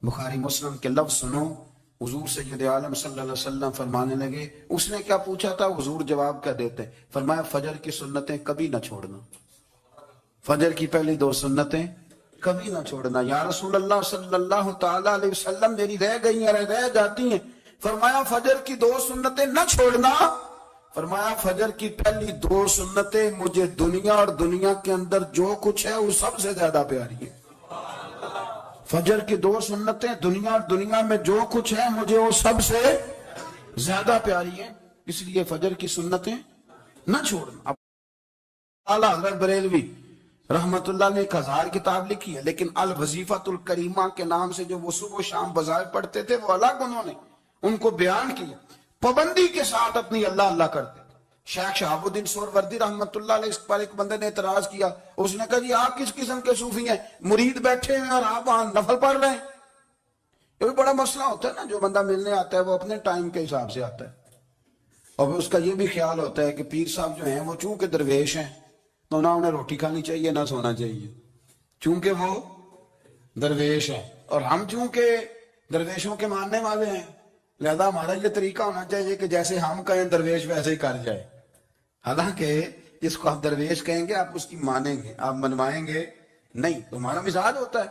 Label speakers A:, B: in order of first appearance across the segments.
A: بخاری مسلم کے لفظ سنو، حضور سید عالم صلی اللہ علیہ وسلم فرمانے لگے، اس نے کیا پوچھا تھا، حضور جواب کیا دیتے، فرمایا فجر کی سنتیں کبھی نہ چھوڑنا، فجر کی پہلی 2 سنتیں کبھی نہ چھوڑنا۔ یا رسول اللہ صلی اللہ تعالی علیہ وسلم میری رہ گئی ہیں، رہ جاتی ہیں، فرمایا فجر کی 2 سنتیں نہ چھوڑنا، فرمایا فجر کی پہلی 2 سنتیں مجھے دنیا اور دنیا کے اندر جو کچھ ہے وہ سب سے زیادہ پیاری ہے۔ فجر کی 2 سنتیں دنیا اور دنیا میں جو کچھ ہے مجھے وہ سب سے زیادہ پیاری ہیں، اس لیے فجر کی سنتیں نہ چھوڑنا۔ اب اعلیٰ حضرت بریلوی رحمت اللہ نے 1000 کتاب لکھی ہے، لیکن الوظیفۃ الکریمہ کے نام سے جو وہ صبح و شام بظاہر پڑھتے تھے، وہ الگ انہوں نے ان کو بیان کیا، پابندی کے ساتھ اپنی اللہ اللہ کرتے۔ شیخ شہاب الدین سہروردی رحمت اللہ علیہ اس پر ایک بندے نے اعتراض کیا، اس نے کہا جی آپ کس قسم کے صوفی ہیں، مرید بیٹھے ہیں اور آپ وہاں نفل پڑھ رہے ہیں؟ یہ بھی بڑا مسئلہ ہوتا ہے نا، جو بندہ ملنے آتا ہے وہ اپنے ٹائم کے حساب سے آتا ہے، اور اس کا یہ بھی خیال ہوتا ہے کہ پیر صاحب جو ہیں وہ چونکہ درویش ہیں تو نہ انہیں روٹی کھانی چاہیے نہ سونا چاہیے، چونکہ وہ درویش ہیں، اور ہم چونکہ درویشوں کے ماننے والے ہیں، لہذا ہمارا یہ طریقہ ہونا چاہیے کہ جیسے ہم کہیں درویش ویسے ہی کر جائے۔ حالانکہ جس کو آپ درویش کہیں گے آپ اس کی مانیں گے، آپ منوائیں گے نہیں، تمہارا مزاج ہوتا ہے۔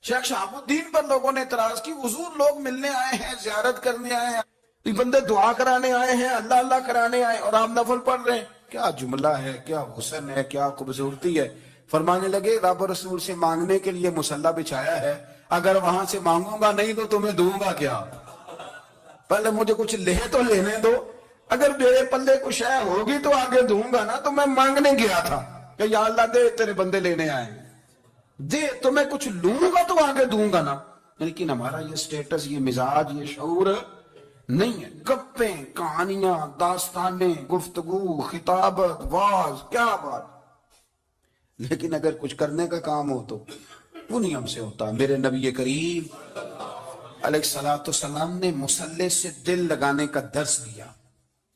A: شیخ شہاب الدین پر لوگوں نے اعتراض کی، حضور لوگ ملنے آئے ہیں، زیارت کرنے آئے ہیں، یہ بندے دعا کرانے آئے ہیں، اللہ اللہ کرانے آئے، اور آپ نفل پڑھ رہے ہیں، کیا جملہ ہے، کیا حسن ہے، کیا خوبصورتی ہے۔ فرمانے لگے رب و رسول سے مانگنے کے لیے مصلی بچھایا ہے، اگر وہاں سے مانگوں گا نہیں تو تمہیں دوں گا کیا، پہلے مجھے کچھ لے تو لینے دو، اگر میرے پلے کچھ ہے ہوگی تو آگے دوں گا نا، تو میں مانگنے گیا تھا کہ یا اللہ دے تیرے بندے لینے آئے ہیں، دے تو میں کچھ لوں گا تو آگے دوں گا نا۔ لیکن ہمارا یہ سٹیٹس، یہ مزاج، یہ شعور نہیں ہے، گپیں، کہانیاں، داستانیں، گفتگو، خطابت، واز، کیا بات۔ لیکن اگر کچھ کرنے کا کام ہو تو وہ نہیں ہم سے ہوتا۔ میرے نبی کریم علیہ السلام نے مصلی سے دل لگانے کا درس دیا،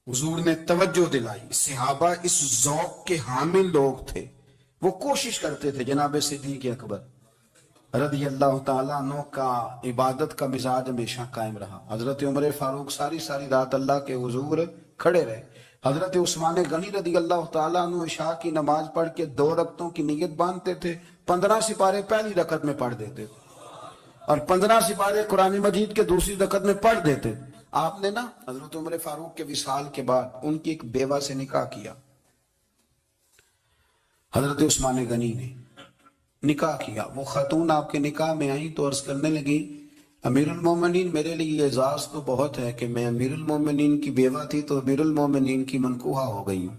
A: حضور نے توجہ دلائی، صحابہ اس ذوق کے حامل لوگ تھے، وہ کوشش کرتے تھے۔ جناب صدیق اکبر رضی اللہ تعالیٰ عنہ کا عبادت کا مزاج ہمیشہ قائم رہا۔ حضرت عمر فاروق ساری رات اللہ کے حضور کھڑے رہے۔ حضرت عثمان غنی رضی اللہ تعالیٰ عنہ عشاء کی نماز پڑھ کے 2 رکعتوں کی نیت باندھتے تھے، 15 سپارے پہلی رکعت میں پڑھ دیتے تھے اور 15 سپارے قرآن مجید کے دوسری رکعت میں پڑھ دیتے۔ آپ نے نا حضرت عمر فاروق کے وصال کے بعد ان کی ایک بیوہ سے نکاح کیا، حضرت عثمان غنی نے نکاح کیا۔ وہ خاتون آپ کے نکاح میں آئیں تو عرض کرنے لگی، امیر المومنین میرے لیے اعزاز تو بہت ہے کہ میں امیر المومنین کی بیوہ تھی تو امیر المومنین کی منکوحہ ہو گئی ہوں،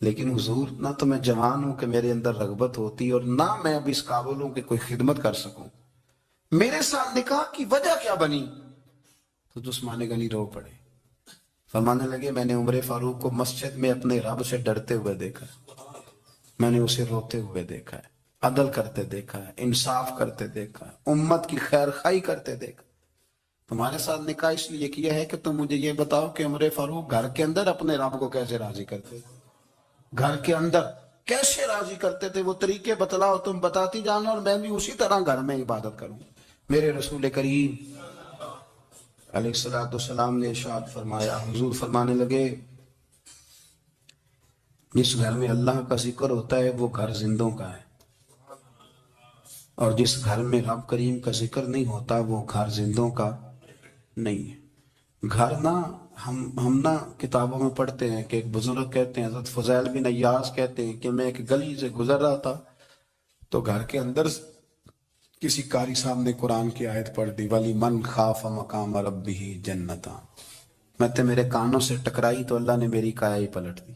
A: لیکن حضور نہ تو میں جوان ہوں کہ میرے اندر رغبت ہوتی اور نہ میں اب اس قابل ہوں کہ کوئی خدمت کر سکوں، میرے ساتھ نکاح کی وجہ کیا بنی؟ تو عثمان غنی رو پڑے، فرمانے لگے میں نے عمر فاروق کو مسجد میں اپنے رب سے ڈرتے ہوئے دیکھا ہے، میں نے اسے روتے ہوئے دیکھا ہے، عدل کرتے دیکھا ہے، انصاف کرتے دیکھا ہے، امت کی خیر خواہی کرتے دیکھا۔ تمہارے ساتھ نکاح اس لیے کیا ہے کہ تم مجھے یہ بتاؤ کہ عمر فاروق گھر کے اندر اپنے رب کو کیسے راضی کرتے، گھر کے اندر کیسے راضی کرتے تھے، وہ طریقے بتلاؤ، تم بتاتی جانا اور میں بھی اسی طرح گھر میں عبادت کروں۔ میرے رسول کریم علیہ السلام نے ارشاد فرمایا، حضور فرمانے لگے جس گھر میں اللہ کا ذکر ہوتا ہے وہ گھر زندوں کا ہے، اور جس گھر میں رب کریم کا ذکر نہیں ہوتا وہ گھر زندوں کا نہیں ہے۔ گھر نا ہم نا کتابوں میں پڑھتے ہیں کہ ایک بزرگ کہتے ہیں، حضرت فضیل بن عیاض کہتے ہیں کہ میں ایک گلی سے گزر رہا تھا تو گھر کے اندر کسی قاری صاحب نے قرآن کی آیت پڑھ دی، وَلِمَنْ خَافَ مَقَامَ رَبِّهِ جَنَّتَانِ، میں تے میرے کانوں سے ٹکرائی تو اللہ نے میری کایا ہی پلٹ دی،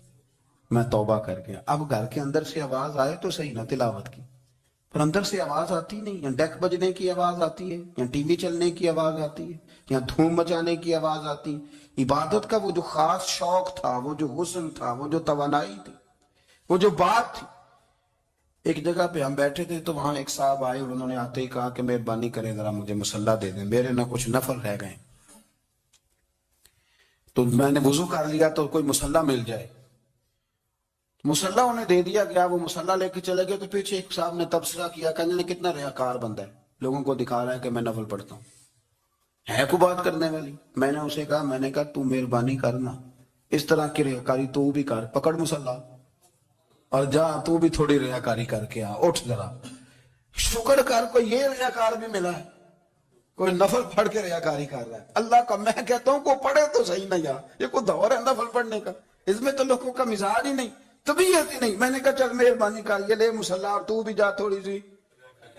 A: میں توبہ کر گیا۔ اب گھر کے اندر سے آواز آئے تو صحیح نہ تلاوت کی، پر اندر سے آواز آتی نہیں، یا ڈیک بجنے کی آواز آتی ہے، یا ٹی وی چلنے کی آواز آتی ہے، یا دھوم مچانے کی آواز آتی ہے۔ عبادت کا وہ جو خاص شوق تھا، وہ جو حسن تھا، وہ جو توانائی تھی، وہ جو بات تھی۔ ایک جگہ پہ ہم بیٹھے تھے تو وہاں ایک صاحب آئے اور انہوں نے آتے ہی کہا کہ مہربانی کریں ذرا مجھے مصلی دے دیں، میرے نہ کچھ نفل رہ گئے، تو میں نے وضو کر لیا تو کوئی مصلی مل جائے۔ مصلی انہیں دے دیا گیا، وہ مصلی لے کے چلے گئے تو پیچھے ایک صاحب نے تبصرہ کیا، کہنے لگے کتنا ریاکار بندہ ہے، لوگوں کو دکھا رہا ہے کہ میں نفل پڑھتا ہوں. ہے کو بات کرنے والی. میں نے اسے کہا, میں نے کہا تو مہربانی کرنا, اس طرح کی ریاکاری تو بھی کر, پکڑ مصلا اور جا تو بھی تھوڑی ریاکاری کر کے آ, اٹھ ذرا. شکر کر کوئی یہ ریاکار بھی ملا ہے, کوئی نفل پڑھ کے ریاکاری کر رہا ہے. اللہ کا میں کہتا ہوں کو پڑھے تو صحیح نہ یار, یہ کوئی دور ہے نفل پڑھنے کا؟ اس میں تو لوگوں کا مزاج ہی نہیں, طبیعت ہی نہیں. میں نے کہا چل مہربانی کر, یہ لے مصلا اور تو بھی جا تھوڑی سی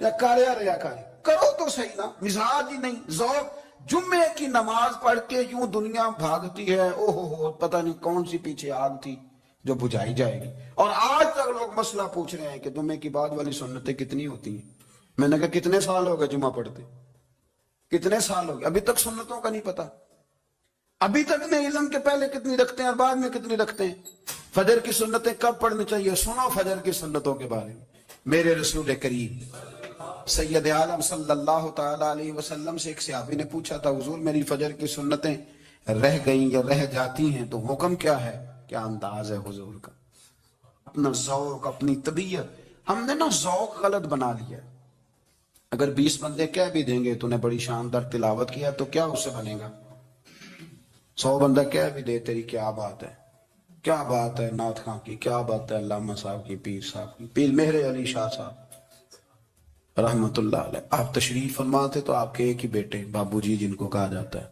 A: یا کر یا ریاکاری کرو تو صحیح نا. مزاج ہی نہیں, ذوق. جمعے کی نماز پڑھ کے یوں دنیا بھاگتی ہے, او ہو پتہ نہیں کون سی پیچھے آگ تھی جو بجھائی جائے گی. اور آج تک لوگ مسئلہ پوچھ رہے ہیں کہ جمعے کی بعد والی سنتیں کتنی ہوتی ہیں. میں نے کہا کتنے سال ہو گئے جمعہ پڑھتے, کتنے سال ہو گئے, ابھی تک سنتوں کا نہیں پتا. ابھی تک نہیں علم کے پہلے کتنی رکھتے ہیں اور بعد میں کتنی رکھتے ہیں. فجر کی سنتیں کب پڑھنی چاہیے, سنو فجر کی سنتوں کے بارے میں. میرے رسول کریم سید عالم صلی اللہ تعالی علیہ وسلم سے ایک صحابی نے پوچھا تھا, حضور میری فجر کی سنتیں رہ گئیں یا رہ جاتی ہیں تو حکم کیا ہے؟ کیا انداز ہے حضور کا, اپنا ذوق, اپنی طبیعت. ہم نے نا ذوق غلط بنا لیا. اگر 20 بندے کہہ بھی دیں گے تو نے بڑی شاندار تلاوت کیا تو کیا اس سے بنے گا؟ 100 بندہ کہہ بھی دے تیری کیا بات ہے, کیا بات ہے نعت خاں کی, کیا بات ہے علامہ صاحب کی, پیر صاحب کی, پیر مہر علی شاہ صاحب رحمت اللہ علیہ. آپ تشریف فرما تھے تو آپ کے ایک ہی بیٹے بابو جی جن کو کہا جاتا ہے,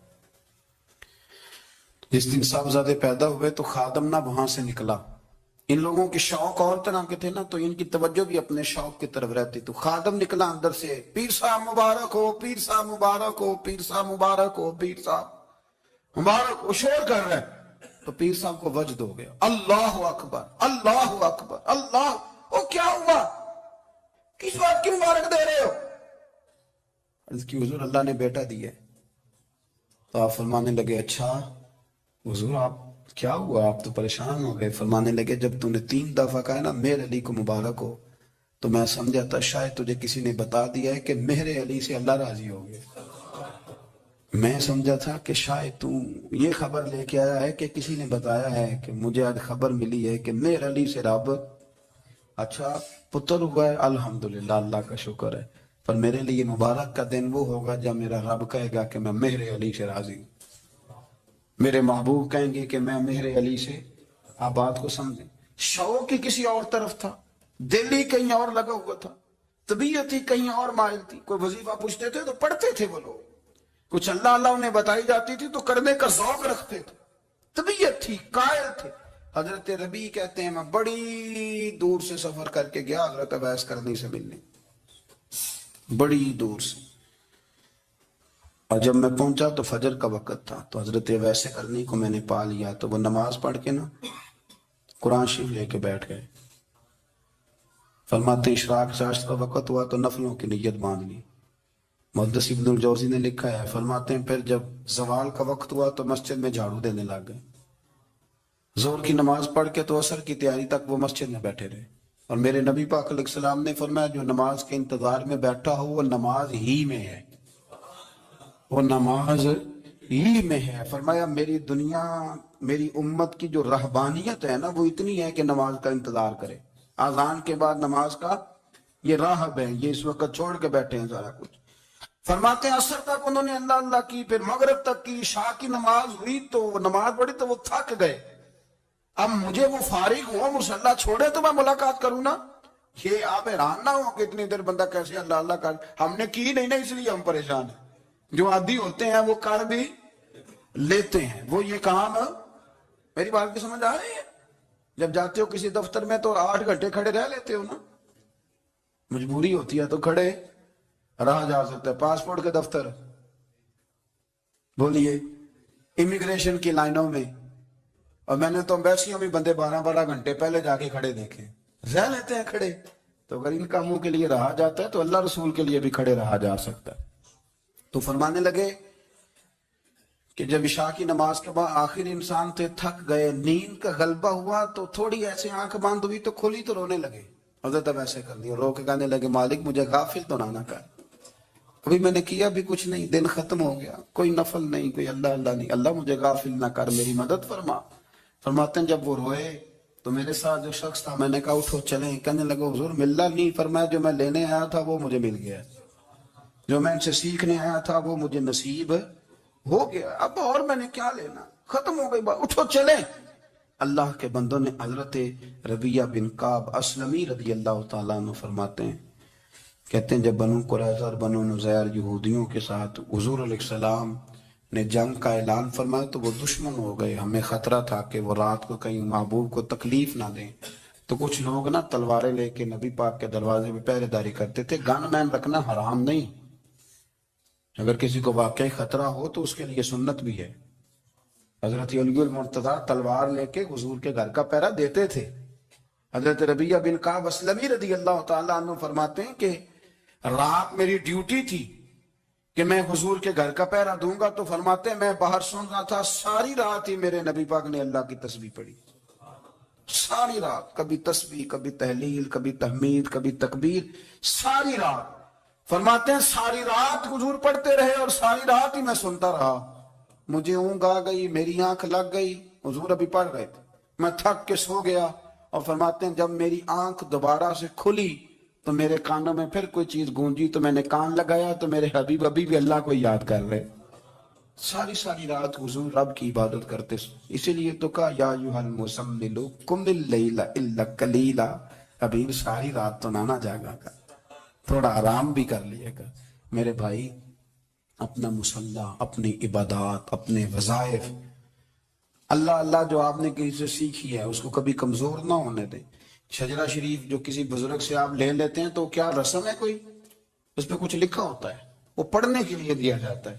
A: جس دن صاحبزادے پیدا ہوئے تو خادم نہ وہاں سے نکلا. ان لوگوں کے شوق اور طرح کے تھے نا, تو ان کی توجہ بھی اپنے شوق کی طرف رہتی. تو خادم نکلا اندر سے, پیر صاحب مبارک ہو, پیر صاحب مبارک ہو, پیر صاحب مبارک ہو, پیر صاحب مبارک ہو. شور کر رہے تو پیر صاحب کو وجد ہو گیا, اللہ اکبر, اللہ اکبر, اللہ. او کیا ہوا, کس بات کی مبارک دے رہے ہو؟ عرض کی حضور اللہ نے بیٹا دیا. تو آپ فرمانے لگے اچھا حضور آپ کیا ہوا, آپ تو پریشان ہو گئے. فرمانے لگے جب تو نے 3 دفعہ کہا نا مہر علی کو مبارک ہو تو میں سمجھا تھا شاید تجھے کسی نے بتا دیا ہے کہ مہر علی سے اللہ راضی ہو گیا. میں سمجھا تھا کہ شاید تو یہ خبر لے کے آیا ہے کہ کسی نے بتایا ہے کہ مجھے آج خبر ملی ہے کہ مہر علی سے رب اچھا پتر ہوا ہے, الحمدللہ اللہ کا شکر ہے. پر میرے لیے مبارک کا دن وہ ہوگا جب میرا رب کہے گا کہ میں مہر علی سے راضی ہوں. میرے محبوب کہیں گے کہ میں مہر علی سے. آپ بات کو سمجھیں, شوق ہی کسی اور طرف تھا, دل ہی کہیں اور لگا ہوا تھا, طبیعت ہی کہیں اور مائل تھی. کوئی وظیفہ پوچھتے تھے تو پڑھتے تھے وہ لوگ, کچھ اللہ اللہ انہیں بتائی جاتی تھی تو کرنے کا ذوق رکھتے تھے, طبیعت تھی, قائل تھے. حضرت ربیع کہتے ہیں میں بڑی دور سے سفر کر کے گیا حضرت اویس کرنی سے ملنے, بڑی دور سے. اور جب میں پہنچا تو فجر کا وقت تھا, تو حضرت اویس کرنی کو میں نے پا لیا. تو وہ نماز پڑھ کے نا قرآن شریف لے کے بیٹھ گئے. فرماتے ہیں اشراق چاشت کا وقت ہوا تو نفلوں کی نیت باندھ لی. محدث ابن الجوزی نے لکھا ہے, فرماتے ہیں پھر جب زوال کا وقت ہوا تو مسجد میں جھاڑو دینے لگ گئے. ظہر کی نماز پڑھ کے تو عصر کی تیاری تک وہ مسجد میں بیٹھے رہے. اور میرے نبی پاک علیہ السلام نے فرمایا جو نماز کے انتظار میں بیٹھا ہو وہ نماز ہی میں ہے, وہ نماز ہی میں ہے. فرمایا میری دنیا میری امت کی جو رہبانیت ہے نا وہ اتنی ہے کہ نماز کا انتظار کرے. اذان کے بعد نماز کا یہ راہب ہے, یہ اس وقت چھوڑ کے بیٹھے ہیں سارا کچھ. فرماتے ہیں عصر تک انہوں نے اللہ اللہ کی, پھر مغرب تک کی, عشاء کی نماز ہوئی تو نماز پڑھی تو وہ تھک گئے. اب مجھے وہ فارغ ہو مصلی چھوڑے تو میں ملاقات کروں نا. یہ آپ حیران نہ ہو کہ اتنی دیر بندہ کیسے اللہ اللہ کر, ہم نے کی نہیں نا اس لیے ہم پریشان ہیں. جو عادی ہوتے ہیں وہ کر بھی لیتے ہیں, وہ یہ کام. میری بات کی سمجھ آ رہی ہے؟ جب جاتے ہو کسی دفتر میں تو 8 گھنٹے کھڑے رہ لیتے ہو نا, مجبوری ہوتی ہے تو کھڑے رہا جا سکتا ہے. پاسپورٹ کے دفتر بولیے, امیگریشن کی لائنوں میں, اور میں نے تو امبیسیوں میں بندے 12 گھنٹے پہلے جا کے کھڑے دیکھے, رہ لیتے ہیں کھڑے. تو اگر ان کاموں کے لیے رہا جاتا ہے تو اللہ رسول کے لیے بھی کھڑے رہا جا سکتا ہے. تو فرمانے لگے کہ جب عشاء کی نماز کے بعد آخر انسان تھے, تھک گئے, نیند کا غلبہ ہوا تو تھوڑی ایسے آنکھ بند ہوئی تو کھلی تو رونے لگے. حضرت اب ایسے کر دیا, رو کے کہنے لگے مالک مجھے غافل تو نہ کر, ابھی میں نے کیا بھی کچھ نہیں, دن ختم ہو گیا, کوئی نفل نہیں, کوئی اللہ اللہ نہیں, اللہ مجھے غافل نہ کر, میری مدد فرما. فرماتے ہیں جب وہ روئے تو میرے ساتھ جو شخص تھا میں نے کہا اٹھو چلیں. کہنے لگا حضور ملنا نہیں, فرمایا جو میں لینے آیا تھا وہ مجھے مل گیا. جو میں ان سے سیکھنے آیا تھا وہ مجھے نصیب ہو گیا، اب اور میں نے کیا لینا، ختم ہو گئی بات، اٹھو چلیں۔ اللہ کے بندوں نے حضرت ربیہ بن کعب اسلمی رضی اللہ تعالیٰ عنہ فرماتے ہیں، کہتے ہیں جب بنو قریظہ اور بنو نذیر یہودیوں کے ساتھ حضور علیہ السلام نے جنگ کا اعلان فرمایا تو وہ دشمن ہو گئے، ہمیں خطرہ تھا کہ وہ رات کو کہیں محبوب کو تکلیف نہ دیں، تو کچھ لوگ نا تلواریں لے کے نبی پاک کے دروازے پہ پہرے داری کرتے تھے۔ گن مین رکھنا حرام نہیں، اگر کسی کو واقعی خطرہ ہو تو اس کے لیے سنت بھی ہے۔ حضرت علی المرتضیٰ تلوار لے کے حضور کے گھر کا پہرا دیتے تھے۔ حضرت ربیہ بن کعب اسلمی رضی اللہ تعالیٰ عنہ فرماتے ہیں کہ رات میری ڈیوٹی تھی کہ میں حضور کے گھر کا پہرا دوں گا، تو فرماتے ہیں میں باہر سن رہا تھا، ساری رات ہی میرے نبی پاک نے اللہ کی تسبیح پڑھی، ساری رات، کبھی تسبیح، کبھی تحلیل، کبھی تحمید، کبھی تکبیر، ساری رات۔ فرماتے ہیں ساری رات حضور پڑھتے رہے اور ساری رات ہی میں سنتا رہا، مجھے اونگ آ گئی، میری آنکھ لگ گئی، حضور ابھی پڑھ رہے تھے، میں تھک کے سو گیا، اور فرماتے ہیں جب میری آنکھ دوبارہ سے کھلی تو میرے کانوں میں پھر کوئی چیز گونجی، تو میں نے کان لگایا تو میرے حبیب ابھی بھی اللہ کو یاد کر رہے۔ ساری رات حضور رب کی عبادت کرتے، اسی لیے تو کہا یا ایھا المزمل قم اللیل الا قلیلا، حبیب ساری رات تو نہ جاگا کر، تھوڑا آرام بھی کر لیا کر۔ میرے بھائی اپنا مصلی، اپنی عبادات، اپنے وظائف، اللہ اللہ جو آپ نے کسی سے سیکھی ہے اس کو کبھی کمزور نہ ہونے دیں۔ شجرہ شریف جو کسی بزرگ سے آپ لے لیتے ہیں تو کیا رسم ہے کوئی؟ اس پہ کچھ لکھا ہوتا ہے، وہ پڑھنے کے لیے دیا جاتا ہے،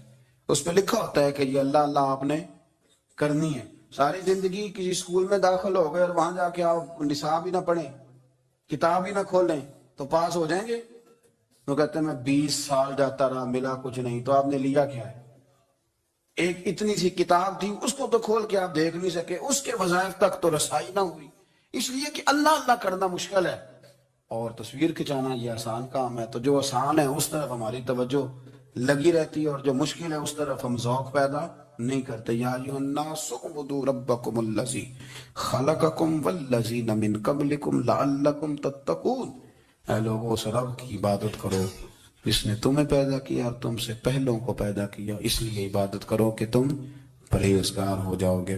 A: اس پہ لکھا ہوتا ہے کہ یہ اللہ اللہ آپ نے کرنی ہے۔ ساری زندگی کسی اسکول میں داخل ہو گئے اور وہاں جا کے آپ نصاب ہی نہ پڑھیں، کتاب ہی نہ کھولیں تو پاس ہو جائیں گے؟ وہ کہتے ہیں میں 20 سال جاتا رہا ملا کچھ نہیں، تو آپ نے لیا کیا ہے؟ ایک اتنی سی کتاب تھی، اس کو تو کھول کے آپ دیکھ نہیں سکے، اس کے وظائف تک تو رسائی نہ ہوئی، اس لیے کہ اللہ اللہ کرنا مشکل ہے اور تصویر کھچانا یہ آسان کام ہے۔ تو جو آسان ہے اس طرف ہماری توجہ لگی رہتی ہے اور جو مشکل ہے اس طرف ہم ذوق پیدا نہیں کرتے۔ یا ایھا الناس اعبدوا ربکم الذی خلقکم والذین من قبلکم لعلکم تتقون، اے لوگوں اس رب کی عبادت کرو جس نے تمہیں پیدا کیا اور تم سے پہلوں کو پیدا کیا، اس لیے عبادت کرو کہ تم پرہیزگار ہو جاؤ گے۔